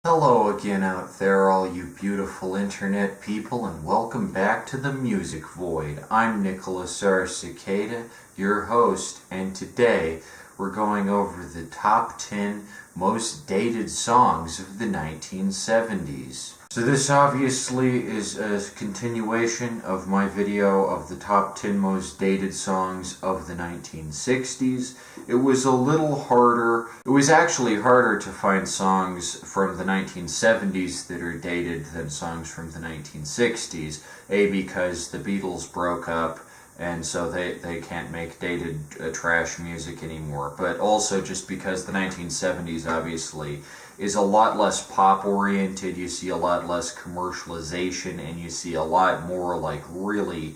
Hello again out there, all you beautiful internet people, and welcome back to the Music Void. I'm Nicholas R. Cicada, your host, and today we're going over the top 10 most dated songs of the 1970s. So this obviously is a continuation of my video of the top 10 most dated songs of the 1960s. It was a little harder. It was actually harder to find songs from the 1970s that are dated than songs from the 1960s. Because the Beatles broke up, and so they can't make dated trash music anymore. But also just because the 1970s obviously is a lot less pop-oriented, you see a lot less commercialization, and you see a lot more like really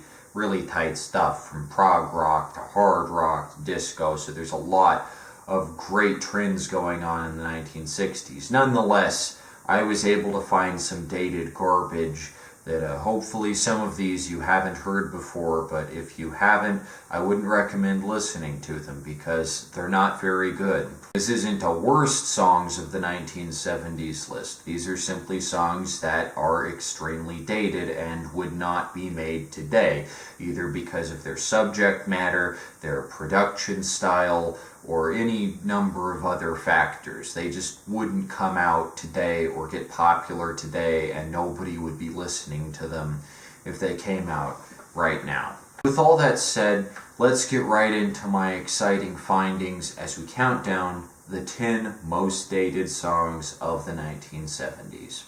tight stuff, from prog rock to hard rock to disco. So there's a lot of great trends going on in the 1960s. Nonetheless, I was able to find some dated garbage that hopefully some of these you haven't heard before, but if you haven't, I wouldn't recommend listening to them because they're not very good. This isn't a worst songs of the 1970s list. These are simply songs that are extremely dated and would not be made today, either because of their subject matter, their production style, or any number of other factors. They just wouldn't come out today or get popular today, and nobody would be listening to them if they came out right now. With all that said, let's get right into my exciting findings as we count down the 10 most dated songs of the 1970s.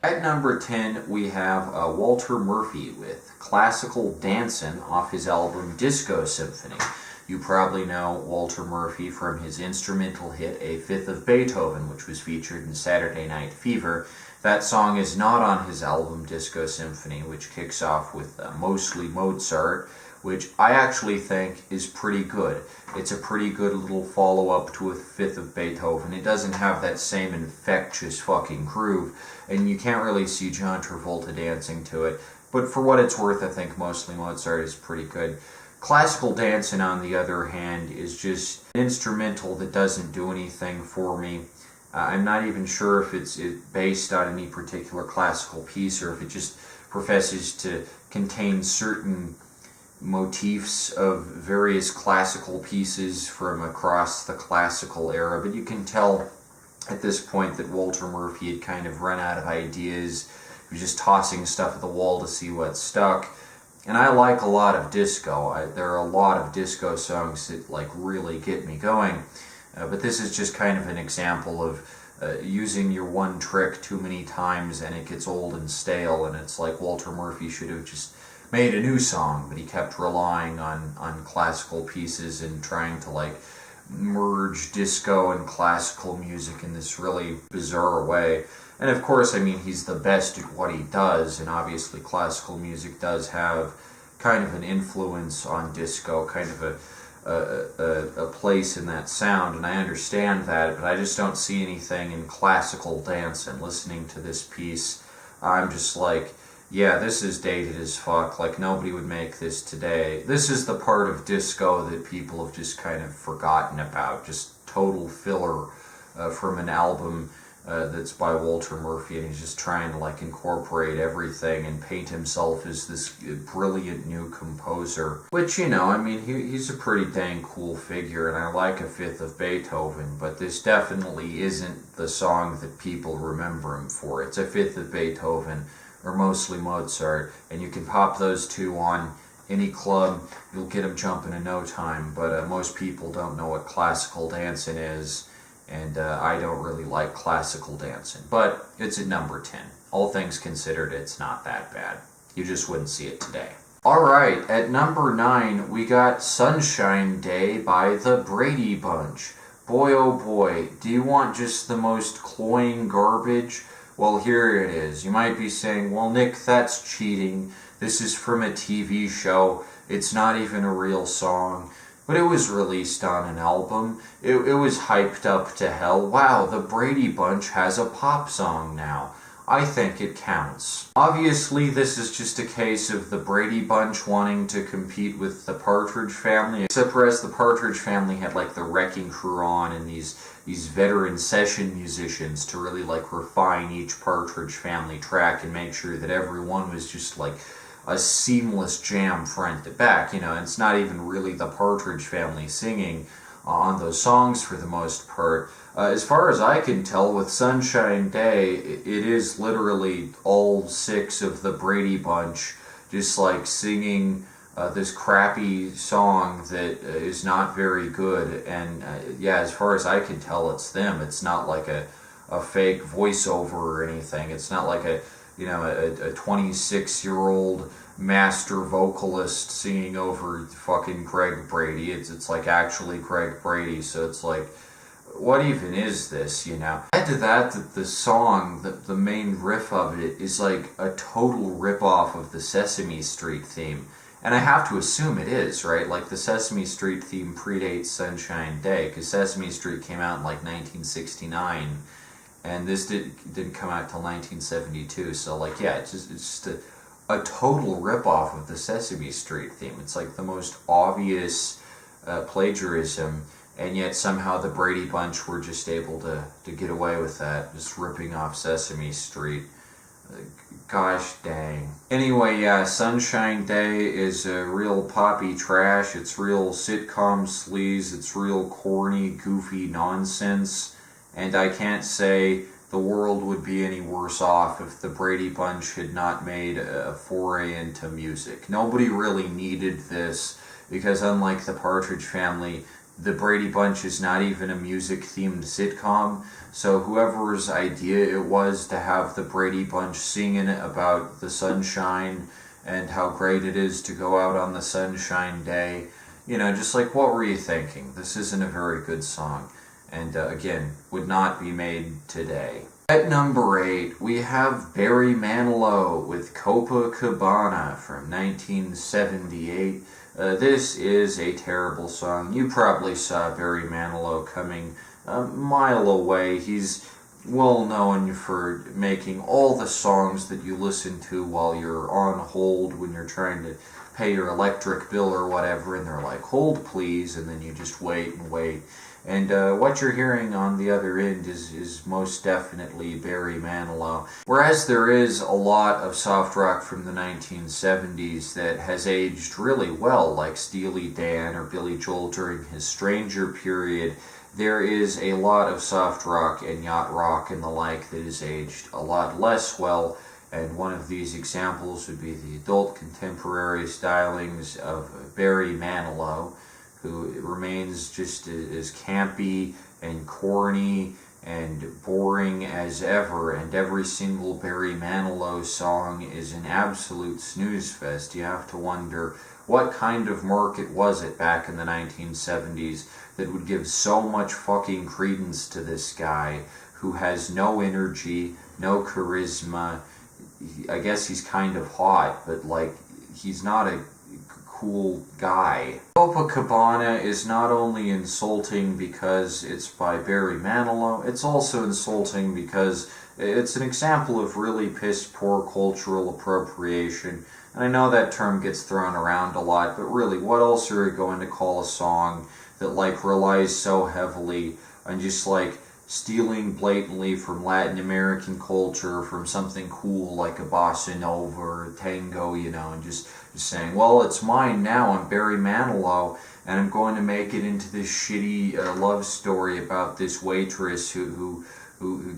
At number 10, we have Walter Murphy with Classical Dancin' off his album Disco Symphony. You probably know Walter Murphy from his instrumental hit A Fifth of Beethoven, which was featured in Saturday Night Fever. That song is not on his album Disco Symphony, which kicks off with Mostly Mozart, which I actually think is pretty good. It's a pretty good little follow-up to A Fifth of Beethoven. It doesn't have that same infectious fucking groove, and you can't really see John Travolta dancing to it, but for what it's worth, I think Mostly Mozart is pretty good. Classical Dancin', on the other hand, is just an instrumental that doesn't do anything for me. I'm not even sure if it's based on any particular classical piece, or if it just professes to contain certain motifs of various classical pieces from across the classical era. But you can tell at this point that Walter Murphy had kind of run out of ideas. He was just tossing stuff at the wall to see what stuck. And I like a lot of disco. There are a lot of disco songs that like really get me going. But this is just kind of an example of using your one trick too many times and it gets old and stale, and it's like Walter Murphy should have just made a new song, but he kept relying on classical pieces and trying to like merge disco and classical music in this really bizarre way. And of course, I mean, he's the best at what he does, and obviously classical music does have kind of an influence on disco, kind of a place in that sound, and I understand that, but I just don't see anything in Classical Dance. And listening to this piece, I'm just like, yeah, this is dated as fuck. Like, nobody would make this today. This is the part of disco that people have just kind of forgotten about. Just total filler from an album that's by Walter Murphy, and he's just trying to like incorporate everything and paint himself as this brilliant new composer. Which, you know, I mean, he's a pretty dang cool figure, and I like A Fifth of Beethoven, but this definitely isn't the song that people remember him for. It's A Fifth of Beethoven, or Mostly Mozart, and you can pop those two on any club, you'll get them jumping in no time. But most people don't know what Classical Dancing is, and I don't really like Classical Dancing, but it's at number 10. All things considered, it's not that bad. You just wouldn't see it today. Alright, at number 9, we got Sunshine Day by the Brady Bunch. Boy oh boy, do you want just the most cloying garbage? Well, here it is. You might be saying, well, Nick, that's cheating. This is from a TV show. It's not even a real song. But it was released on an album. It was hyped up to hell. Wow, the Brady Bunch has a pop song now. I think it counts. Obviously, this is just a case of the Brady Bunch wanting to compete with the Partridge Family, except whereas the Partridge Family had like the Wrecking Crew on and these veteran session musicians to really like refine each Partridge Family track and make sure that everyone was just like a seamless jam front to back. You know, it's not even really the Partridge Family singing on those songs for the most part. As far as I can tell, with Sunshine Day, it is literally all six of the Brady Bunch just like singing this crappy song that is not very good. And yeah, as far as I can tell, it's them. It's not like a fake voiceover or anything. It's not like a 26-year-old master vocalist singing over fucking Greg Brady. It's like actually Greg Brady, so it's like, what even is this, you know? Add to that the song, the main riff of it is like a total ripoff of the Sesame Street theme. And I have to assume it is, right? Like the Sesame Street theme predates Sunshine Day, because Sesame Street came out in like 1969, and this didn't come out till 1972, so like, yeah, it's just a total ripoff of the Sesame Street theme. It's like the most obvious plagiarism, and yet somehow the Brady Bunch were just able to get away with that, just ripping off Sesame Street. Gosh dang. Anyway, yeah, Sunshine Day is real poppy trash. It's real sitcom sleaze. It's real corny, goofy nonsense. And I can't say the world would be any worse off if the Brady Bunch had not made a foray into music. Nobody really needed this, because unlike the Partridge Family, the Brady Bunch is not even a music-themed sitcom, so whoever's idea it was to have the Brady Bunch singing about the sunshine and how great it is to go out on the Sunshine Day, you know, just like, what were you thinking? This isn't a very good song, and again, would not be made today. At number 8, we have Barry Manilow with Copacabana from 1978. This is a terrible song. You probably saw Barry Manilow coming a mile away. He's well known for making all the songs that you listen to while you're on hold when you're trying to pay your electric bill or whatever, and they're like, hold please, and then you just wait and wait. And what you're hearing on the other end is most definitely Barry Manilow. Whereas there is a lot of soft rock from the 1970s that has aged really well, like Steely Dan or Billy Joel during his Stranger period, there is a lot of soft rock and yacht rock and the like that has aged a lot less well. And one of these examples would be the adult contemporary stylings of Barry Manilow, who remains just as campy and corny and boring as ever, and every single Barry Manilow song is an absolute snooze fest. You have to wonder, what kind of market was it back in the 1970s that would give so much fucking credence to this guy who has no energy, no charisma? I guess he's kind of hot, but like, he's not a cool guy. Copacabana is not only insulting because it's by Barry Manilow, it's also insulting because it's an example of really piss-poor cultural appropriation. And I know that term gets thrown around a lot, but really, what else are you going to call a song that like relies so heavily on just like stealing blatantly from Latin American culture, from something cool like a bossa nova or tango, you know, and just saying, well, it's mine now, I'm Barry Manilow, and I'm going to make it into this shitty love story about this waitress who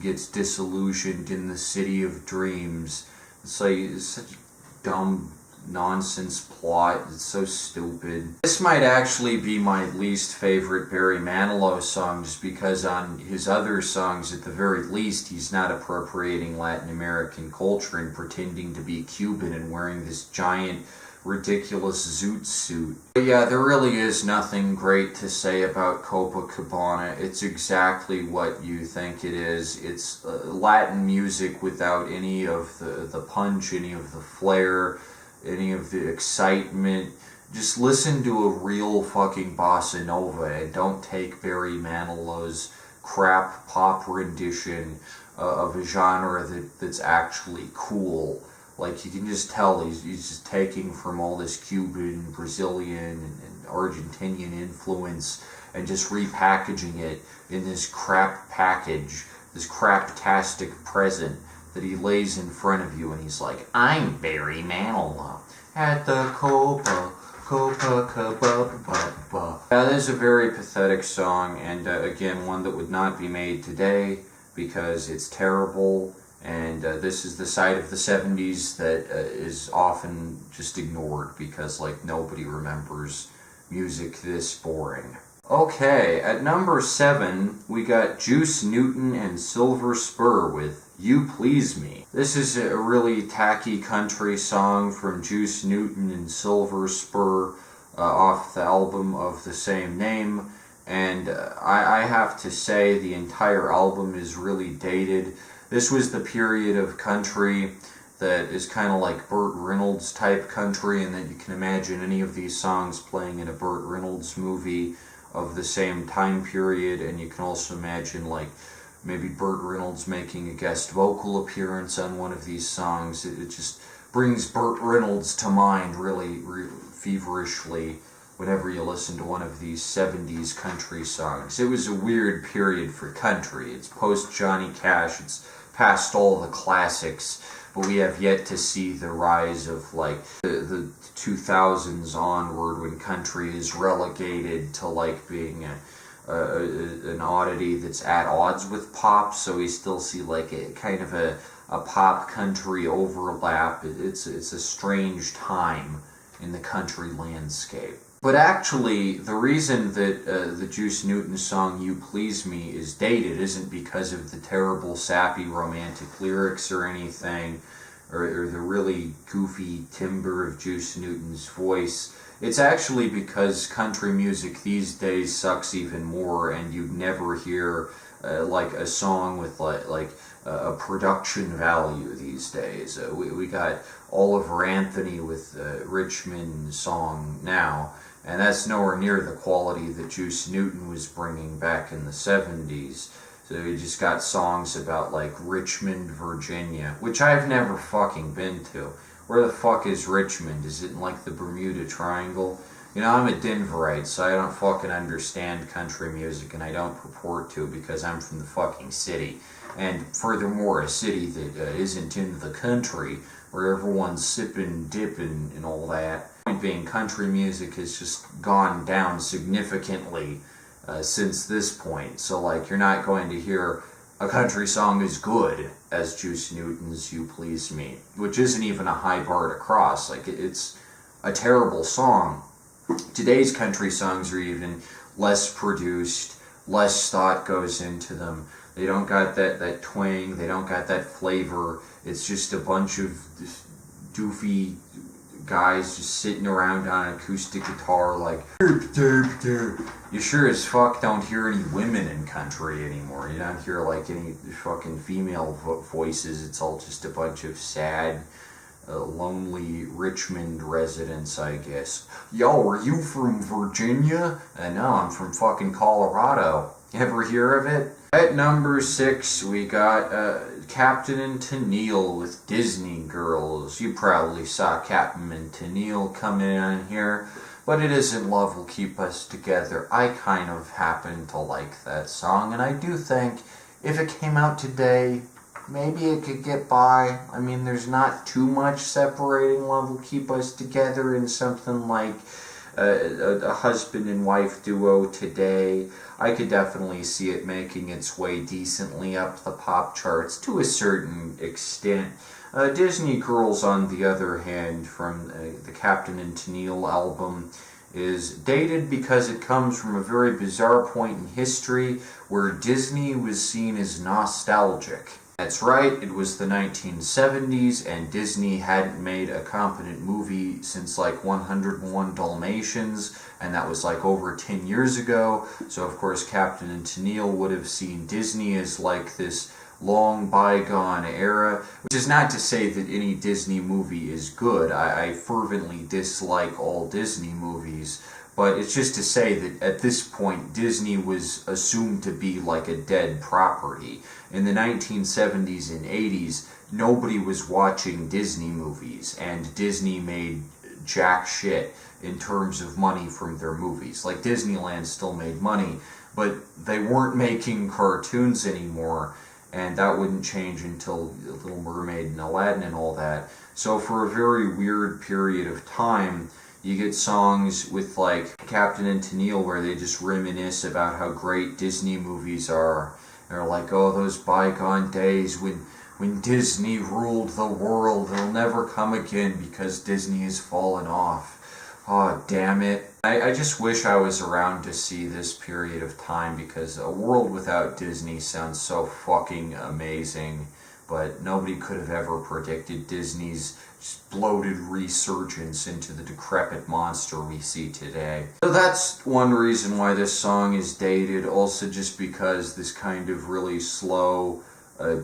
gets disillusioned in the city of dreams. It's like, it's such a dumb nonsense plot. It's so stupid. This might actually be my least favorite Barry Manilow song, just because on his other songs, at the very least, he's not appropriating Latin American culture and pretending to be Cuban and wearing this giant ridiculous zoot suit. But yeah, there really is nothing great to say about Copacabana. It's exactly what you think it is. It's Latin music without any of the punch, any of the flair, any of the excitement. Just listen to a real fucking bossa nova and don't take Barry Manilow's crap pop rendition of a genre that's actually cool. Like, you can just tell he's just taking from all this Cuban, Brazilian, and Argentinian influence and just repackaging it in this crap package, this craptastic present that he lays in front of you, and he's like, I'm Barry Manilow at the Copacabana. That is a very pathetic song, and again, one that would not be made today because it's terrible, and this is the side of the 70s that is often just ignored because, like, nobody remembers music this boring. Okay, at number 7, we got Juice Newton and Silver Spur with You Please Me. This is a really tacky country song from Juice Newton and Silver Spur off the album of the same name, and I have to say the entire album is really dated. This was the period of country that is kind of like Burt Reynolds type country, and that you can imagine any of these songs playing in a Burt Reynolds movie of the same time period, and you can also imagine like maybe Burt Reynolds making a guest vocal appearance on one of these songs. It just brings Burt Reynolds to mind really feverishly whenever you listen to one of these 70s country songs. It was a weird period for country. It's post Johnny Cash, it's past all the classics, but we have yet to see the rise of like the 2000s onward, when country is relegated to like being an oddity that's at odds with pop. So we still see like a kind of a pop country overlap. It's a strange time in the country landscape. But actually, the reason that the Juice Newton song You Please Me is dated isn't because of the terrible, sappy, romantic lyrics or anything, or the really goofy timbre of Juice Newton's voice. It's actually because country music these days sucks even more, and you'd never hear like a song with like a production value these days. We got Oliver Anthony with Richmond song now, and that's nowhere near the quality that Juice Newton was bringing back in the 70s. So we just got songs about like Richmond, Virginia, which I've never fucking been to. Where the fuck is Richmond? Is it in like the Bermuda Triangle? You know, I'm a Denverite, so I don't fucking understand country music, and I don't purport to because I'm from the fucking city. And furthermore, a city that isn't in the country, where everyone's sipping, dipping, and all that. Point being, country music has just gone down significantly since this point. So, like, you're not going to hear a country song as good as Juice Newton's You Please Me, which isn't even a high bar to cross. Like, it's a terrible song. Today's country songs are even less produced, less thought goes into them. They don't got that twang, they don't got that flavor. It's just a bunch of doofy guys just sitting around on an acoustic guitar like, you sure as fuck don't hear any women in country anymore. You don't hear like any fucking female voices. It's all just a bunch of sad, lonely Richmond residents, I guess. Yo, are you from Virginia? No, I'm from fucking Colorado. You ever hear of it? At number 6, we got Captain and Tennille with Disney Girls. You probably saw Captain and Tennille come in on here, but It Isn't Love Will Keep Us Together. I kind of happen to like that song, and I do think if it came out today, maybe it could get by. I mean, there's not too much separating Love Will Keep Us Together in something like a husband and wife duo today. I could definitely see it making its way decently up the pop charts to a certain extent. Disney Girls, on the other hand, from the Captain and Tennille album, is dated because it comes from a very bizarre point in history where Disney was seen as nostalgic. That's right, it was the 1970s, and Disney hadn't made a competent movie since like 101 Dalmatians, and that was like over 10 years ago. So of course Captain and Tennille would have seen Disney as like this long bygone era, which is not to say that any Disney movie is good. I fervently dislike all Disney movies, But it's just to say that at this point, Disney was assumed to be like a dead property. In the 1970s and 80s, nobody was watching Disney movies, and Disney made jack shit in terms of money from their movies. Like, Disneyland still made money, but they weren't making cartoons anymore, and that wouldn't change until Little Mermaid and Aladdin and all that. So for a very weird period of time, you get songs with like Captain and Tennille where they just reminisce about how great Disney movies are. They're like, oh, those bygone days when Disney ruled the world, they'll never come again because Disney has fallen off. Oh, damn it. I just wish I was around to see this period of time, because a world without Disney sounds so fucking amazing, but nobody could have ever predicted Disney's bloated resurgence into the decrepit monster we see today. So that's one reason why this song is dated, also just because this kind of really slow,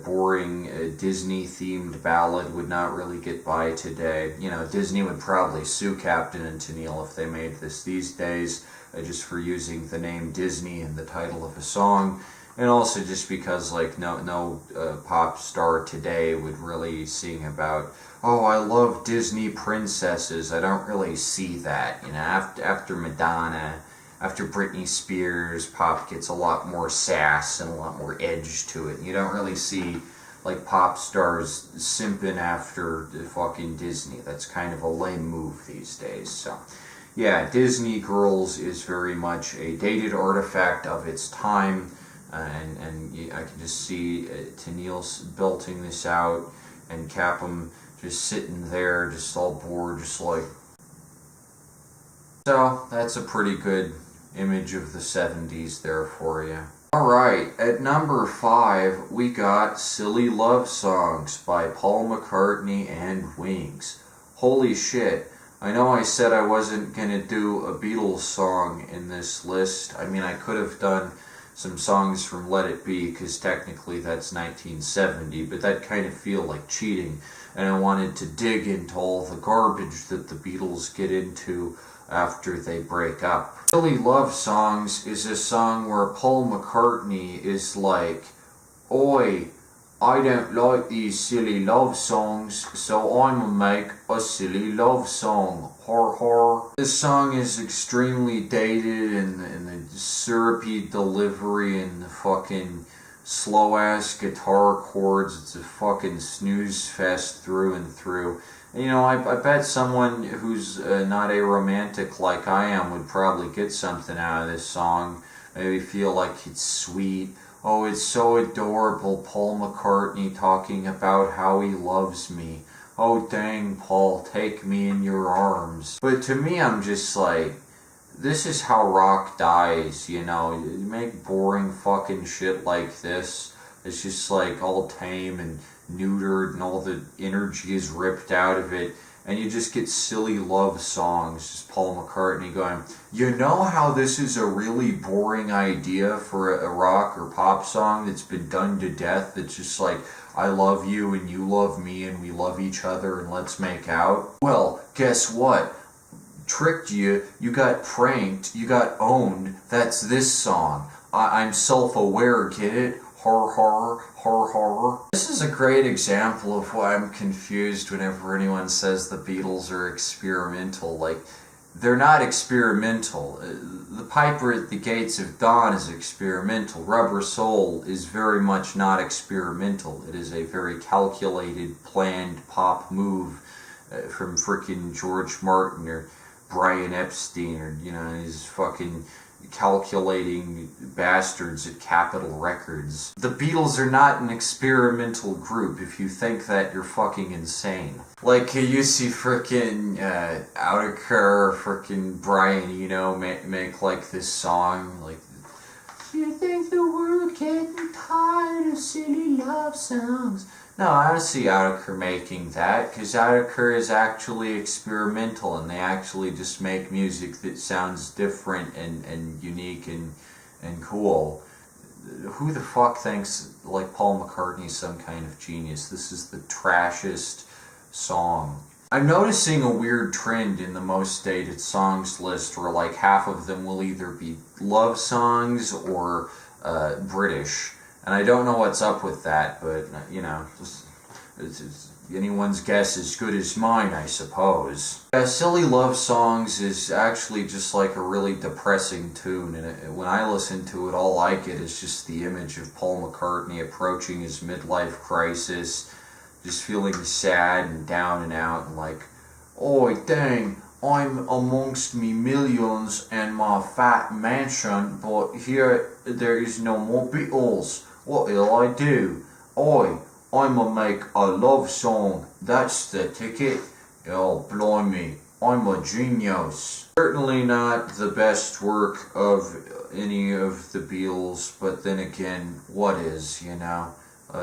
boring Disney-themed ballad would not really get by today. You know, Disney would probably sue Captain and Tennille if they made this these days, just for using the name Disney in the title of a song. And also just because, like, no pop star today would really sing about, oh, I love Disney princesses. I don't really see that. You know, after Madonna, after Britney Spears, pop gets a lot more sass and a lot more edge to it. You don't really see, like, pop stars simping after the fucking Disney. That's kind of a lame move these days. So, yeah, Disney Girls is very much a dated artifact of its time. I can just see Tennille's belting this out, and Capum just sitting there, just all bored, just like... So, that's a pretty good image of the 70s there for you. Alright, at number 5, we got Silly Love Songs by Paul McCartney and Wings. Holy shit. I know I said I wasn't gonna do a Beatles song in this list. I mean, I could have done some songs from Let It Be, because technically that's 1970, but that kind of feel like cheating, and I wanted to dig into all the garbage that the Beatles get into after they break up. Silly Love Songs is a song where Paul McCartney is like, oi, I don't like these silly love songs, so I'm gonna make a silly love song. Har har. This song is extremely dated, and the syrupy delivery and the fucking slow-ass guitar chords. It's a fucking snooze fest through and through. And, you know, I bet someone who's not a romantic like I am would probably get something out of this song. Maybe feel like it's sweet. Oh, it's so adorable, Paul McCartney talking about how he loves me. Oh, dang, Paul, take me in your arms. But to me, I'm just like, this is how rock dies, you know? You make boring fucking shit like this. It's just like all tame and neutered, and all the energy is ripped out of it. And you just get silly love songs, just Paul McCartney going, you know how this is a really boring idea for a rock or pop song that's been done to death? It's just like, I love you and you love me and we love each other and let's make out. Well, guess what? Tricked you, you got pranked, you got owned. That's this song. I'm self-aware, get it? Har har, har har. This is a great example of why I'm confused whenever anyone says the Beatles are experimental. Like, they're not experimental. The Piper at the Gates of Dawn is experimental. Rubber Soul is very much not experimental. It is a very calculated, planned pop move from frickin' George Martin or Brian Epstein, or, you know, his fucking calculating bastards at Capitol Records. The Beatles are not an experimental group. If you think that, you're fucking insane. Like, you see frickin' Outakar, frickin' Brian Eno make like this song, like, you think the world getting tired of silly love songs? No, I don't see Outakar making that, because Outakar is actually experimental, and they actually just make music that sounds different and unique and cool. Who the fuck thinks, like, Paul McCartney's some kind of genius? This is the trashiest song. I'm noticing a weird trend in the most dated songs list where like half of them will either be love songs or British. And I don't know what's up with that, but you know, it's anyone's guess as good as mine, I suppose. Silly Love Songs is actually just like a really depressing tune, and when I listen to it, all I get is just the image of Paul McCartney approaching his midlife crisis, just feeling sad and down and out, and like, oi dang, I'm amongst me millions and my fat mansion, but here there is no more Beatles. What'll I do? I'ma make a love song. That's the ticket. Oh, blimey, I'm a genius. Certainly not the best work of any of the Beatles, but then again, what is, you know?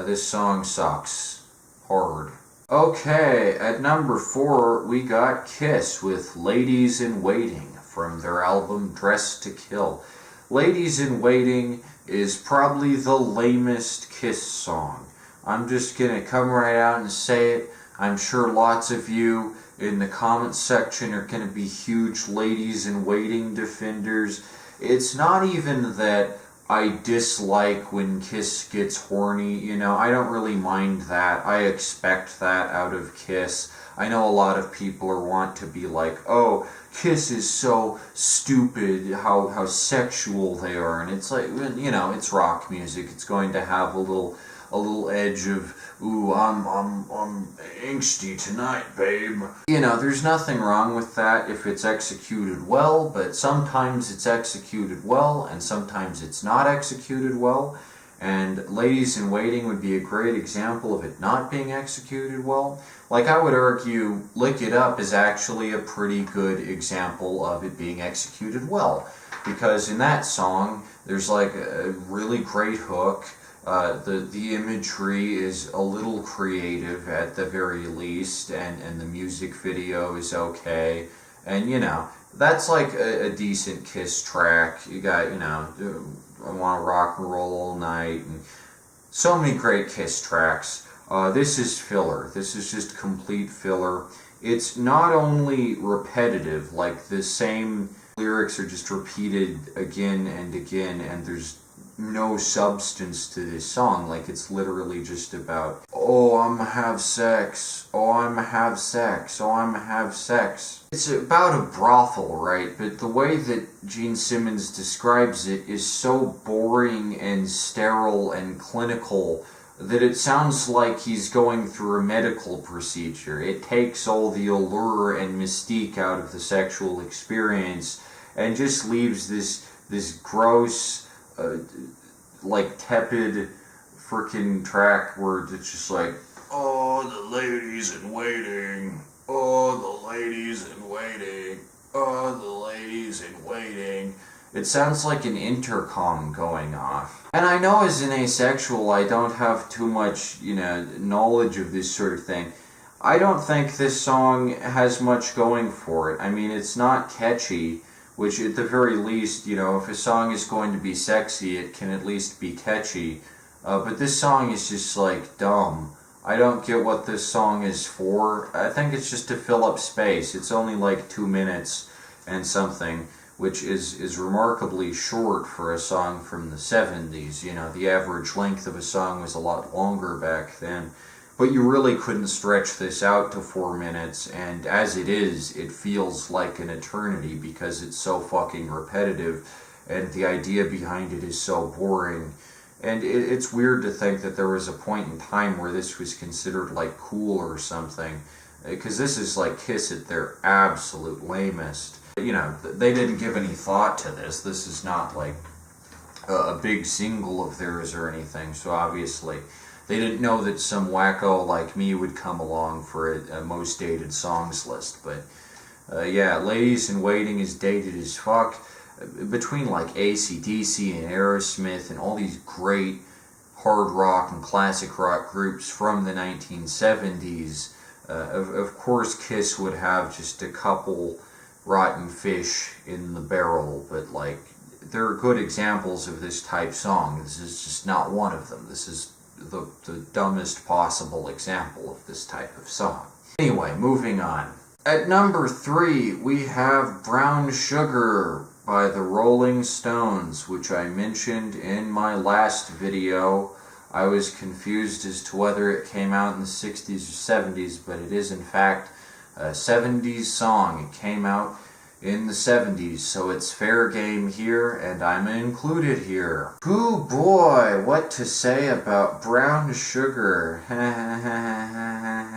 This song sucks. Hard. Okay, at number 4, we got Kiss with Ladies in Waiting from their album Dressed to Kill. Ladies in Waiting is probably the lamest Kiss song. I'm just gonna come right out and say it. I'm sure lots of you in the comments section are gonna be huge Ladies in Waiting defenders. It's not even that I dislike when Kiss gets horny, you know, I don't really mind that. I expect that out of Kiss. I know a lot of people want to be like, oh, Kiss is so stupid, how sexual they are, and it's like, you know, it's rock music. It's going to have a little edge of, ooh, I'm angsty tonight, babe. You know, there's nothing wrong with that if it's executed well, but sometimes it's executed well, and sometimes it's not executed well. And Ladies in Waiting would be a great example of it not being executed well. Like, I would argue Lick It Up is actually a pretty good example of it being executed well. Because in that song, there's like a really great hook. The imagery is a little creative at the very least, and the music video is okay. And, you know, that's like a decent Kiss track. You got, you know, I Want to Rock and Roll All Night, and so many great Kiss tracks. This is filler. This is just complete filler. It's not only repetitive, like the same lyrics are just repeated again and again, and there's no substance to this song. Like, it's literally just about, oh, I'ma have sex, oh, I'ma have sex, oh, I'ma have sex. It's about a brothel, right? But the way that Gene Simmons describes it is so boring and sterile and clinical that it sounds like he's going through a medical procedure. It takes all the allure and mystique out of the sexual experience and just leaves this gross, like tepid freaking track where it's just like, oh, the ladies in waiting, oh, the ladies in waiting, oh, the ladies in waiting. It sounds like an intercom going off. And I know as an asexual, I don't have too much, you know, knowledge of this sort of thing. I don't think this song has much going for it. I mean, it's not catchy, which at the very least, you know, if a song is going to be sexy, it can at least be catchy. But this song is just like dumb. I don't get what this song is for. I think it's just to fill up space. It's only like 2 minutes and something, which is remarkably short for a song from the 70s. You know, the average length of a song was a lot longer back then. But you really couldn't stretch this out to 4 minutes, and as it is, it feels like an eternity because it's so fucking repetitive, and the idea behind it is so boring. And it's weird to think that there was a point in time where this was considered like cool or something, because this is like Kiss at their absolute lamest. You know, they didn't give any thought to this. This is not like a big single of theirs or anything, so obviously they didn't know that some wacko like me would come along for a most dated songs list. But yeah, Ladies in Waiting is dated as fuck. Between like AC/DC and Aerosmith and all these great hard rock and classic rock groups from the 1970s, of course Kiss would have just a couple rotten fish in the barrel, but like, there are good examples of this type song. This is just not one of them. This is the dumbest possible example of this type of song. Anyway, moving on. At number 3, we have Brown Sugar by the Rolling Stones, which I mentioned in my last video. I was confused as to whether it came out in the 60s or 70s, but it is in fact a 70s song. It came out in the 70s, so it's fair game here, and I'm included here. Hoo boy, what to say about Brown Sugar?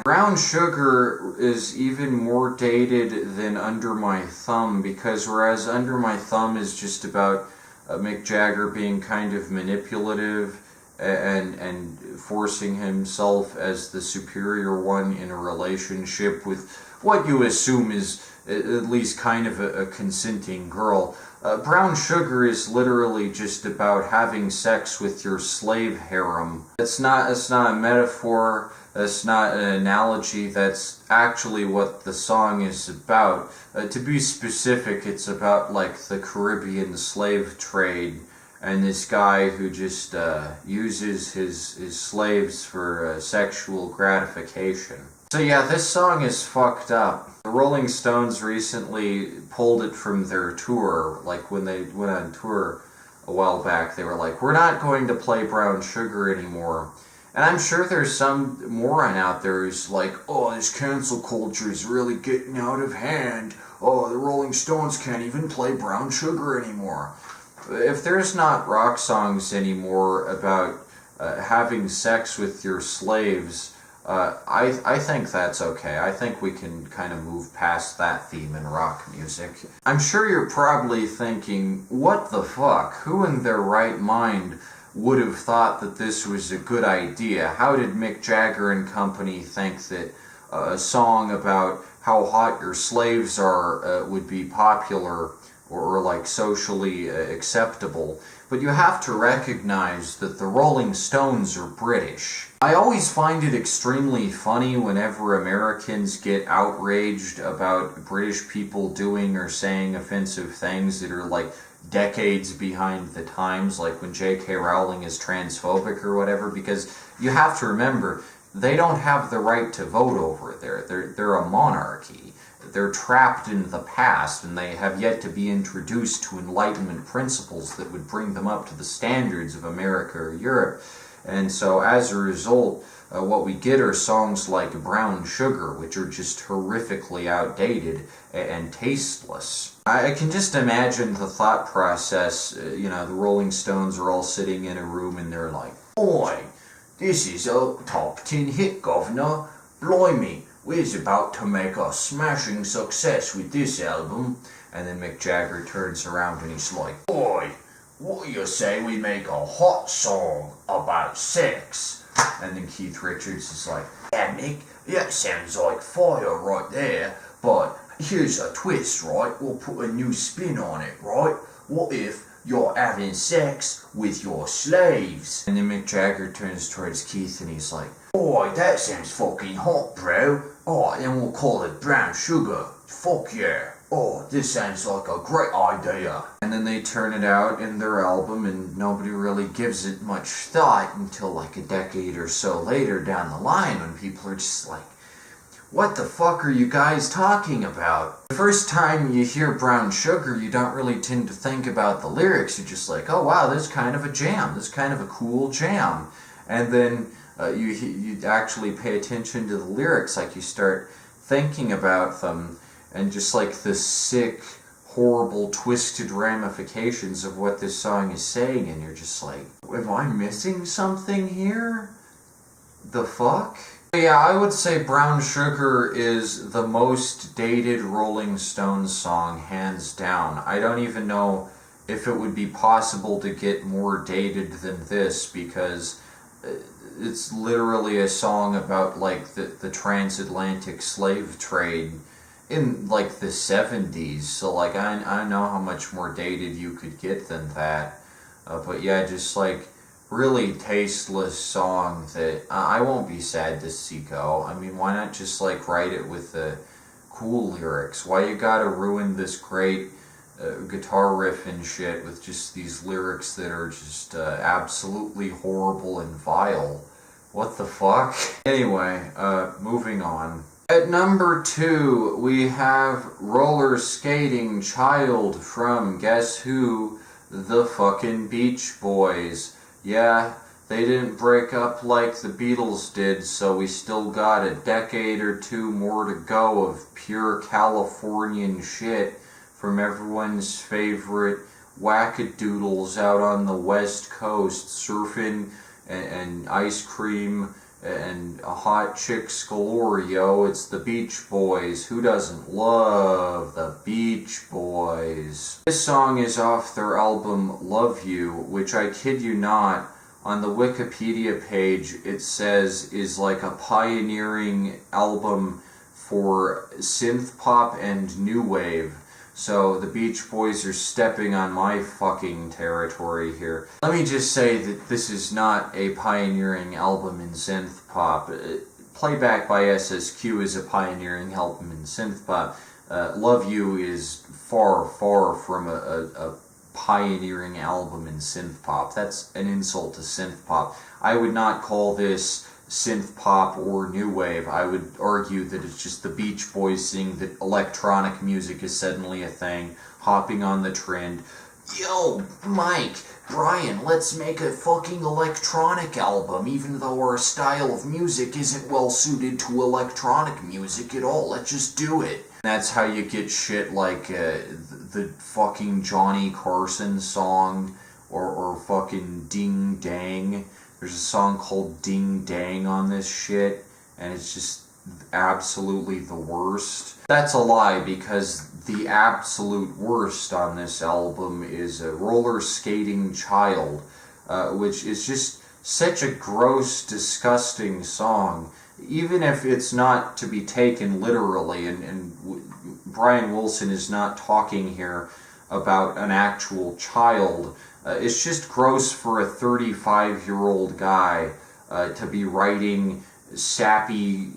Brown Sugar is even more dated than Under My Thumb, because whereas Under My Thumb is just about Mick Jagger being kind of manipulative and forcing himself as the superior one in a relationship with what you assume is at least kind of a consenting girl. Brown Sugar is literally just about having sex with your slave harem. It's not a metaphor, it's not an analogy, that's actually what the song is about. To be specific, it's about like the Caribbean slave trade, and this guy who just uses his slaves for sexual gratification. So yeah, this song is fucked up. The Rolling Stones recently pulled it from their tour. Like when they went on tour a while back, they were like, we're not going to play Brown Sugar anymore. And I'm sure there's some moron out there who's like, oh, this cancel culture is really getting out of hand. Oh, the Rolling Stones can't even play Brown Sugar anymore. If there's not rock songs anymore about having sex with your slaves, I think that's okay. I think we can kind of move past that theme in rock music. I'm sure you're probably thinking, what the fuck? Who in their right mind would have thought that this was a good idea? How did Mick Jagger and company think that a song about how hot your slaves are would be popular or like socially acceptable? But you have to recognize that the Rolling Stones are British. I always find it extremely funny whenever Americans get outraged about British people doing or saying offensive things that are like decades behind the times, like when J.K. Rowling is transphobic or whatever, because you have to remember, they don't have the right to vote over there. They're a monarchy. They're trapped in the past, and they have yet to be introduced to Enlightenment principles that would bring them up to the standards of America or Europe. And so as a result, what we get are songs like Brown Sugar, which are just horrifically outdated and tasteless. I can just imagine the thought process. The Rolling Stones are all sitting in a room and they're like, "Oi, this is a top 10 hit, governor. Blimey, we're about to make a smashing success with this album." And then Mick Jagger turns around and he's like, "Oi, what do you say we make a hot song about sex?" And then Keith Richards is like, "Yeah, Mick, that sounds like fire right there, but here's a twist, right? We'll put a new spin on it, right? What if you're having sex with your slaves?" And then Mick Jagger turns towards Keith and he's like, "Boy, that sounds fucking hot, bro. Oh, then we'll call it Brown Sugar. Fuck yeah. Oh, this sounds like a great idea." And then they turn it out in their album, and nobody really gives it much thought until like a decade or so later down the line, when people are just like, what the fuck are you guys talking about? The first time you hear Brown Sugar, you don't really tend to think about the lyrics. You're just like, oh wow, this is kind of a jam. This is kind of a cool jam. And then you actually pay attention to the lyrics, like you start thinking about them, and just like the sick, horrible, twisted ramifications of what this song is saying, and you're just like, am I missing something here? The fuck? Yeah, I would say Brown Sugar is the most dated Rolling Stones song, hands down. I don't even know if it would be possible to get more dated than this, because it's literally a song about like the transatlantic slave trade in like the 70s. So like I know how much more dated you could get than that. But yeah, just like really tasteless song that I won't be sad to see go. I mean, why not just like write it with the cool lyrics? Why you gotta ruin this great guitar riff and shit with just these lyrics that are just absolutely horrible and vile? What the fuck? Anyway, moving on. At number 2, we have Roller Skating Child from, guess who? The fucking Beach Boys. Yeah, they didn't break up like the Beatles did, so we still got a decade or two more to go of pure Californian shit from everyone's favorite wackadoodles out on the West Coast, surfing and ice cream and hot chicks galore, yo. It's the Beach Boys. Who doesn't love the Beach Boys? This song is off their album Love You, which, I kid you not, on the Wikipedia page it says is like a pioneering album for synth pop and new wave. So the Beach Boys are stepping on my fucking territory here. Let me just say that this is not a pioneering album in synth pop. Playback by SSQ is a pioneering album in synth pop. Love You is far, far from a pioneering album in synth pop. That's an insult to synth pop. I would not call this synth pop or new wave. I would argue that it's just the Beach Boys saying that electronic music is suddenly a thing, hopping on the trend. Yo, Mike, Brian, let's make a fucking electronic album, even though our style of music isn't well suited to electronic music at all. Let's just do it. That's how you get shit like the fucking Johnny Carson song, or fucking Ding Dang. There's a song called Ding Dang on this shit, and it's just absolutely the worst. That's a lie, because the absolute worst on this album is a Roller Skating Child, which is just such a gross, disgusting song. Even if it's not to be taken literally, and Brian Wilson is not talking here about an actual child. It's just gross for a 35-year-old guy to be writing sappy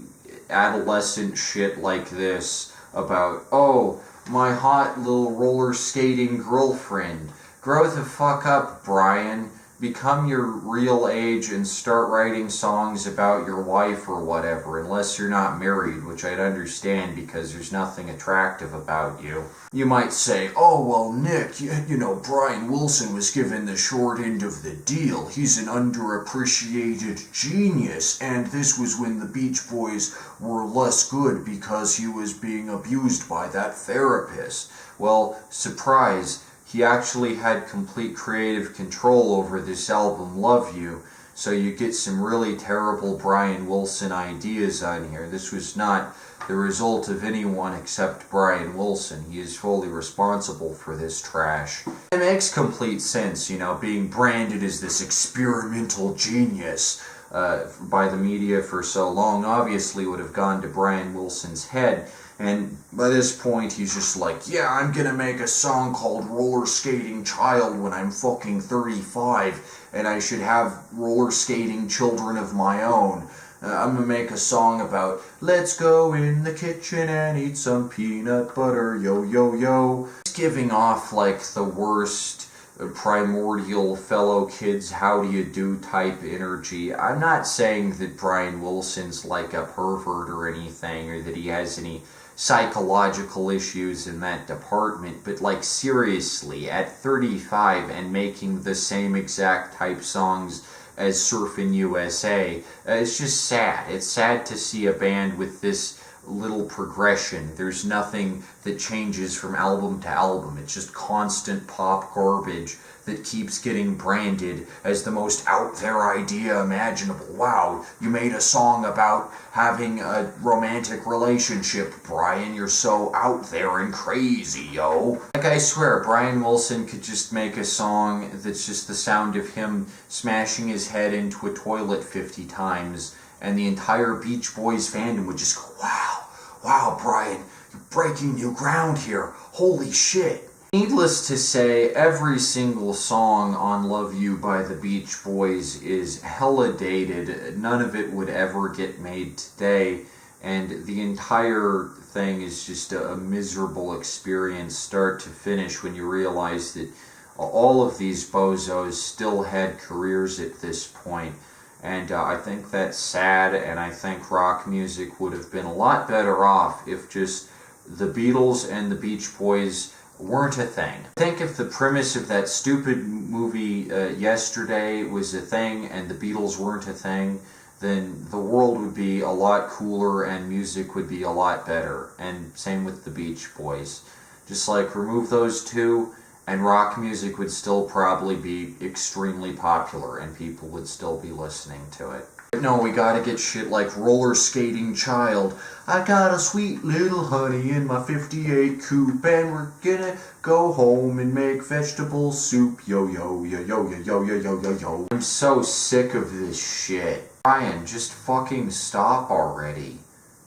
adolescent shit like this about, oh, my hot little roller skating girlfriend. Grow the fuck up, Brian. Become your real age and start writing songs about your wife or whatever, unless you're not married, which I'd understand because there's nothing attractive about you. You might say, oh, well, Nick, you know, Brian Wilson was given the short end of the deal. He's an underappreciated genius, and this was when the Beach Boys were less good because he was being abused by that therapist. Well, surprise. He actually had complete creative control over this album, Love You, so you get some really terrible Brian Wilson ideas on here. This was not the result of anyone except Brian Wilson. He is fully responsible for this trash. It makes complete sense, you know, being branded as this experimental genius by the media for so long obviously would have gone to Brian Wilson's head. And by this point, he's just like, yeah, I'm gonna make a song called Roller Skating Child when I'm fucking 35, and I should have roller skating children of my own. I'm gonna make a song about, let's go in the kitchen and eat some peanut butter, yo, yo, yo. It's giving off like the worst primordial fellow kids how do you do type energy. I'm not saying that Brian Wilson's like a pervert or anything, or that he has any psychological issues in that department, but like seriously, at 35 and making the same exact type songs as Surfin' USA, it's just sad. It's sad to see a band with this little progression. There's nothing that changes from album to album. It's just constant pop garbage that keeps getting branded as the most out there idea imaginable. Wow, you made a song about having a romantic relationship, Brian. You're so out there and crazy, yo. Like, I swear, Brian Wilson could just make a song that's just the sound of him smashing his head into a toilet 50 times, and the entire Beach Boys fandom would just go, wow, wow, Brian, you're breaking new ground here. Holy shit. Needless to say, every single song on Love You by the Beach Boys is hella dated. None of it would ever get made today, and the entire thing is just a miserable experience start to finish when you realize that all of these bozos still had careers at this point. And I think that's sad, and I think rock music would have been a lot better off if just the Beatles and the Beach Boys weren't a thing. I think if the premise of that stupid movie Yesterday was a thing and the Beatles weren't a thing, then the world would be a lot cooler and music would be a lot better. And same with the Beach Boys. Just like remove those two and rock music would still probably be extremely popular and people would still be listening to it. But no, we gotta get shit like Roller Skating Child. I got a sweet little honey in my 58 coupe and we're gonna go home and make vegetable soup. Yo, yo, yo, yo, yo, yo, yo, yo, yo, yo. I'm so sick of this shit. Brian, just fucking stop already.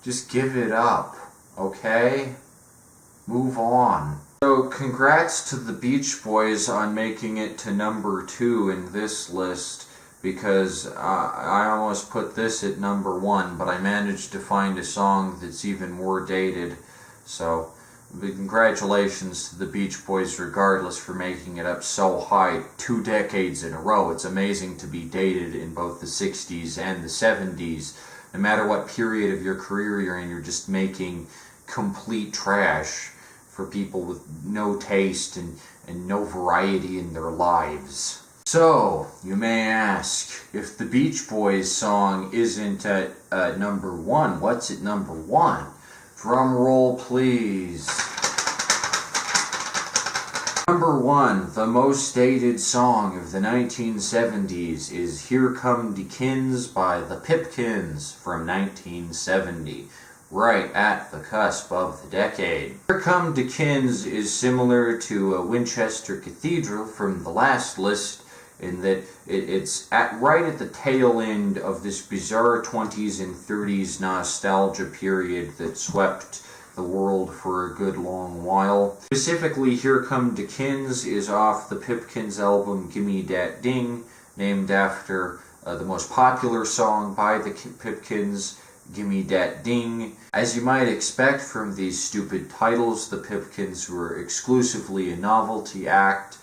Just give it up, okay? Move on. So, congrats to the Beach Boys on making it to number 2 in this list, because I almost put this at number 1, but I managed to find a song that's even more dated. So, congratulations to the Beach Boys regardless for making it up so high 2 decades in a row. It's amazing to be dated in both the 60s and the 70s. No matter what period of your career you're in, you're just making complete trash for people with no taste and no variety in their lives. So, you may ask, if the Beach Boys song isn't at number 1, what's at number 1? Drum roll, please. Number 1, the most dated song of the 1970s is Here Come de Kins by the Pipkins from 1970. Right at the cusp of the decade. Here Come de Kins is similar to Winchester Cathedral from the last list in that it's right at the tail end of this bizarre 20s and 30s nostalgia period that swept the world for a good long while. Specifically, Here Come de Kins is off the Pipkins album Gimme Dat Ding, named after the most popular song by the Pipkins, Gimme Dat Ding. As you might expect from these stupid titles, the Pipkins were exclusively a novelty act.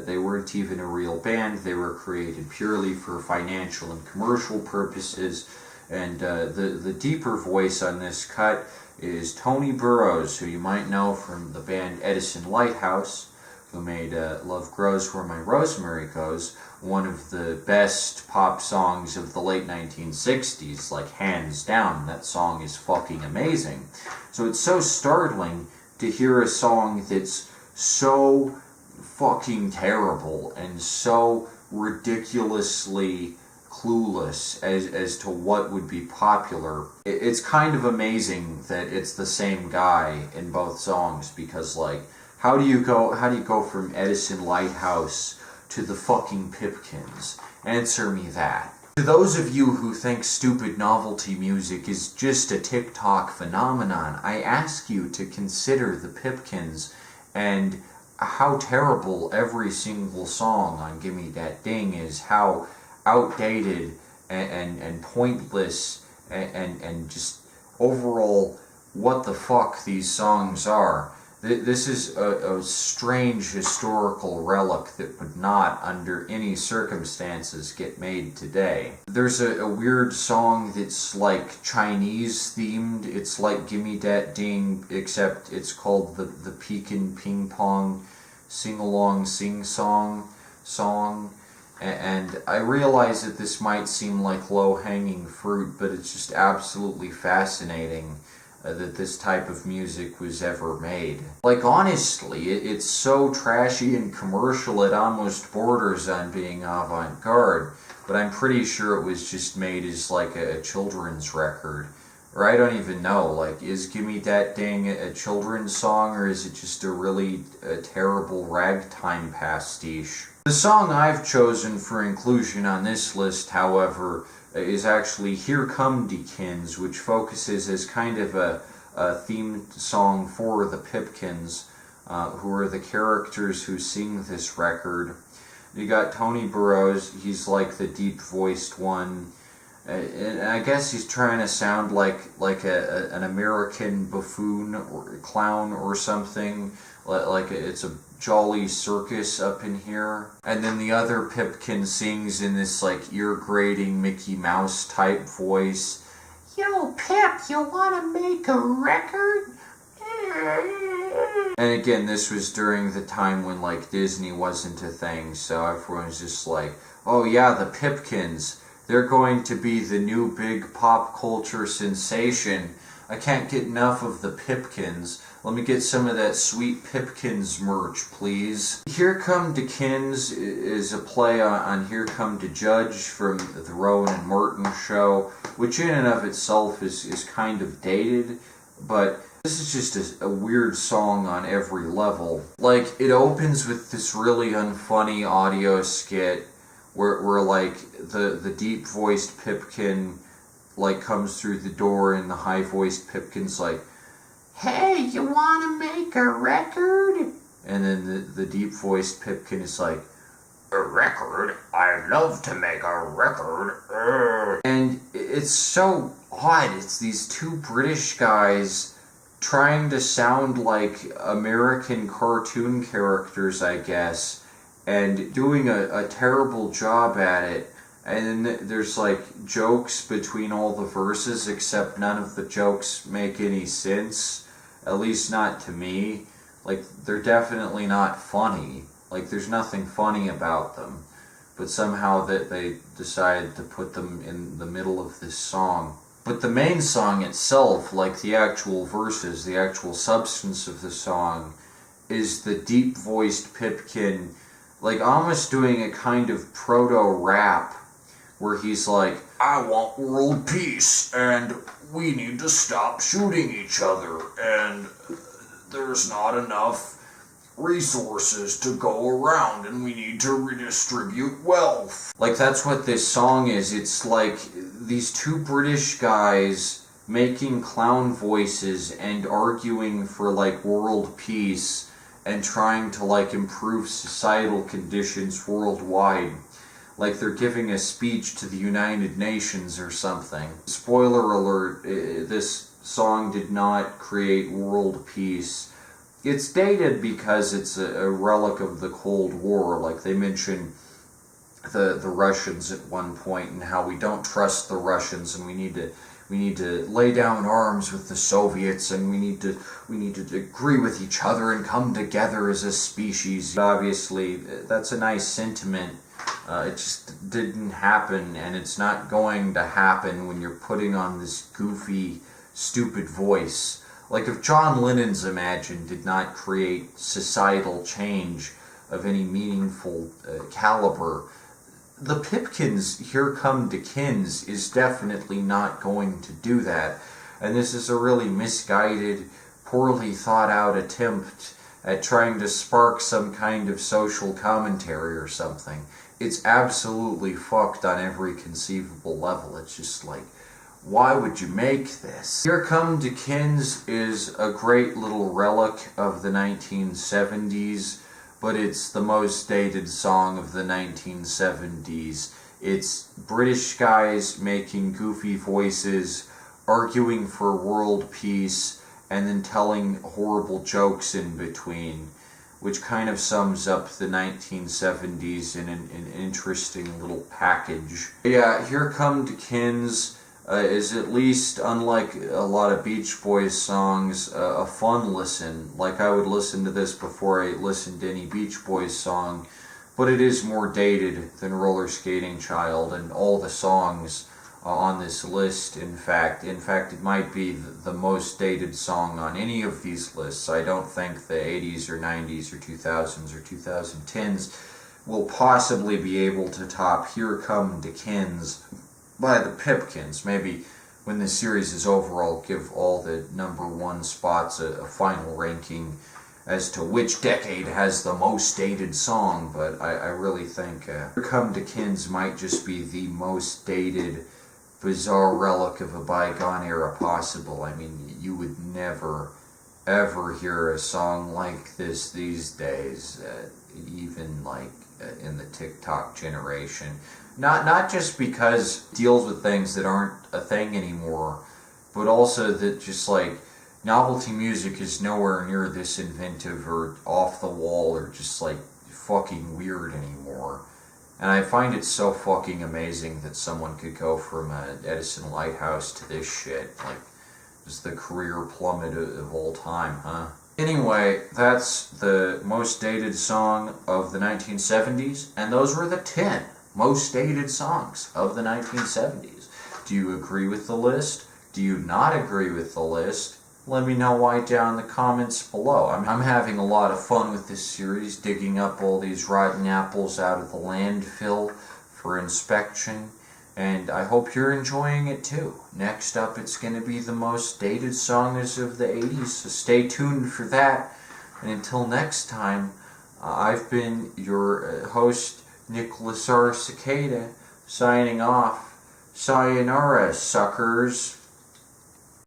They weren't even a real band. They were created purely for financial and commercial purposes. And the deeper voice on this cut is Tony Burrows, who you might know from the band Edison Lighthouse, who made Love Grows Where My Rosemary Goes, one of the best pop songs of the late 1960s, like hands down. That song is fucking amazing. So it's so startling to hear a song that's so fucking terrible and so ridiculously clueless as to what would be popular. It's kind of amazing that it's the same guy in both songs, because like, how do you go from Edison Lighthouse to the fucking Pipkins? Answer me that. To those of you who think stupid novelty music is just a TikTok phenomenon, I ask you to consider the Pipkins and how terrible every single song on Gimme Dat Ding is, how outdated and pointless and just overall what the fuck these songs are. This is a strange historical relic that would not, under any circumstances, get made today. There's a weird song that's like Chinese themed. It's like Gimme Dat Ding, except it's called the Pekin Ping Pong Sing-Along Sing-Song song. And I realize that this might seem like low-hanging fruit, but it's just absolutely fascinating that this type of music was ever made. Like, honestly, it's so trashy and commercial it almost borders on being avant-garde, but I'm pretty sure it was just made as like a children's record. Or I don't even know, like, is Gimme Dat Ding a children's song, or is it just a really terrible ragtime pastiche? The song I've chosen for inclusion on this list, however, is actually Here Come de Kins, which focuses as kind of a themed song for the Pipkins, who are the characters who sing this record. You got Tony Burrows, he's like the deep-voiced one, and I guess he's trying to sound like an American buffoon or clown or something, like it's a Jolly Circus up in here. And then the other Pipkin sings in this like ear-grating Mickey Mouse type voice. Yo, Pip, you wanna make a record? And again, this was during the time when like Disney wasn't a thing, so everyone was just like, oh yeah, the Pipkins, they're going to be the new big pop culture sensation. I can't get enough of the Pipkins. Let me get some of that sweet Pipkins merch, please. Here Come to Kins is a play on Here Come to Judge from the Rowan and Martin show, which in and of itself is kind of dated, but this is just a weird song on every level. Like, it opens with this really unfunny audio skit where like the deep-voiced Pipkin like comes through the door and the high-voiced Pipkin's like, hey, you wanna make a record? And then the deep-voiced Pipkin is like, a record? I'd love to make a record. And it's so odd. It's these two British guys trying to sound like American cartoon characters, I guess, and doing a terrible job at it. And then there's like jokes between all the verses, except none of the jokes make any sense, at least not to me. Like, they're definitely not funny. Like, there's nothing funny about them. But somehow that they decided to put them in the middle of this song. But the main song itself, like the actual verses, the actual substance of the song, is the deep-voiced Pipkin, like almost doing a kind of proto-rap, where he's like, I want world peace, and we need to stop shooting each other, and there's not enough resources to go around, and we need to redistribute wealth. Like, that's what this song is. It's like these two British guys making clown voices and arguing for like world peace and trying to like improve societal conditions worldwide. Like they're giving a speech to the United Nations or something. Spoiler alert, this song did not create world peace. It's dated because it's a relic of the Cold War. Like, they mention the Russians at one point and how we don't trust the Russians and we need to lay down arms with the Soviets, and we need to agree with each other and come together as a species. Obviously, that's a nice sentiment. It just didn't happen, and it's not going to happen when you're putting on this goofy, stupid voice. Like, if John Lennon's Imagine did not create societal change of any meaningful caliber, the Pipkins' Here Come to Kins is definitely not going to do that. And this is a really misguided, poorly thought out attempt at trying to spark some kind of social commentary or something. It's absolutely fucked on every conceivable level. It's just like, why would you make this? Here Come to Kins is a great little relic of the 1970s, but it's the most dated song of the 1970s. It's British guys making goofy voices, arguing for world peace, and then telling horrible jokes in between, which kind of sums up the 1970s in an interesting little package. Yeah, Here Come to Kins is, at least unlike a lot of Beach Boys songs, a fun listen. Like, I would listen to this before I listened to any Beach Boys song, but it is more dated than Roller Skating Child and all the songs on this list. In fact, it might be the most dated song on any of these lists. I don't think the 80s or 90s or 2000s or 2010s will possibly be able to top Here Come to Kins by the Pipkins. Maybe when this series is over, I'll give all the #1 spots a final ranking as to which decade has the most dated song, but I really think Here Come to Kins might just be the most dated, bizarre relic of a bygone era possible. I mean, you would never, ever hear a song like this these days, even like in the TikTok generation. Not just because it deals with things that aren't a thing anymore, but also that just like Novelty music is nowhere near this inventive or off the wall or just like fucking weird anymore. And I find it so fucking amazing that someone could go from an Edison Lighthouse to this shit. Like, just the career plummet of all time, huh? Anyway, that's the most dated song of the 1970s, and those were the 10 most dated songs of the 1970s. Do you agree with the list? Do you not agree with the list? Let me know why down in the comments below. I'm having a lot of fun with this series, digging up all these rotten apples out of the landfill for inspection, and I hope you're enjoying it too. Next up, it's going to be the most dated songs of the 80s, so stay tuned for that. And until next time, I've been your host, Nicholas R. Cicada, signing off. Sayonara, suckers.